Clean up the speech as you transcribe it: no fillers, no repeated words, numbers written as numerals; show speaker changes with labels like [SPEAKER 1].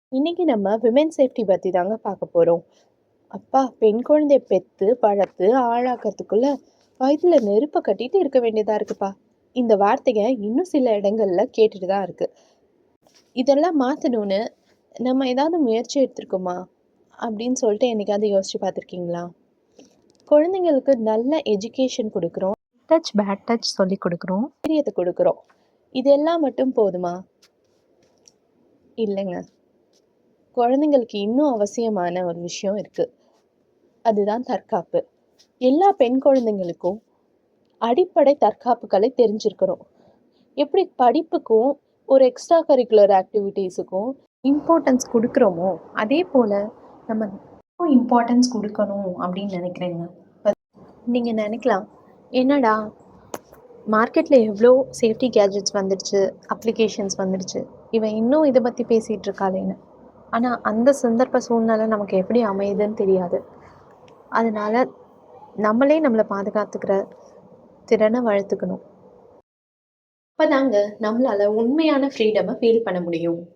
[SPEAKER 1] இன்னைக்கு நம்ம women safety பத்தி தாங்க பார்க்க போறோம். அப்பா, பெண் குழந்தைய பெத்து, வளர்த்து, ஆளாக்குறதுக்குள்ள வயித்துல நெருப்ப கட்டிட்டு இருக்க வேண்டியதா இருக்குப்பா. இந்த வார்த்தைங்க இன்னும் சில இடங்கள்ல கேட்டுட்டு தான் இருக்கு. இதெல்லாம் மாத்தணும்னு நம்ம ஏதாவது முயற்சி எடுத்திருக்கோமா? அப்படின்னு சொல்லிட்டு என்னைக்காவது யோசிச்சு பார்த்துருக்கீங்களா? குழந்தைங்களுக்கு நல்ல எஜுகேஷன் குடுக்குறோம். டச், பேட் டச் சொல்லிக் குடுக்குறோம். தைரியத்த குடுக்குறோம். இதெல்லாம் மட்டும் போதுமா? இல்லைங்க. குழந்தைங்களுக்கு இன்னும் அவசியமான ஒரு விஷயம் இருக்கு. அதுதான் தற்காப்பு. எல்லா பெண் குழந்தைங்களுக்கும் அடிப்படை தற்காப்பு கலை தெரிஞ்சிருக்கணும். எப்படி படிப்புக்கும், ஒரு எக்ஸ்ட்ரா கரிக்குலர் ஆக்டிவிட்டீஸுக்கும் இம்பார்ட்டன்ஸ் குடுக்குறோமோ, அதே போல நம்ம இம்பார்ட்டன்ஸ் குடுக்கணும் அப்படின்னு நினைக்கிறேங்க. நீங்க நினைக்கலாம், என்னடா மார்க்கெட்ல எவ்வளோ சேஃப்டி கேட்ஜெட்ஸ் வந்துடுச்சு, அப்ளிகேஷன்ஸ் வந்துடுச்சு. இவன் இன்னும் இத பத்தி பேசிட்டு இருக்காளேன்னு. ஆனா, அந்த சந்தர்ப்ப சூழ்நிலை நமக்கு எப்படி அமையுதுன்னு தெரியாது. அதனால நம்மளே நம்மள பாதுகாத்துக்கிற திறனை வளர்த்துக்கணும். அப்பதாங்க நம்மளால உண்மையான ஃப்ரீடமை ஃபீல் பண்ண முடியும்.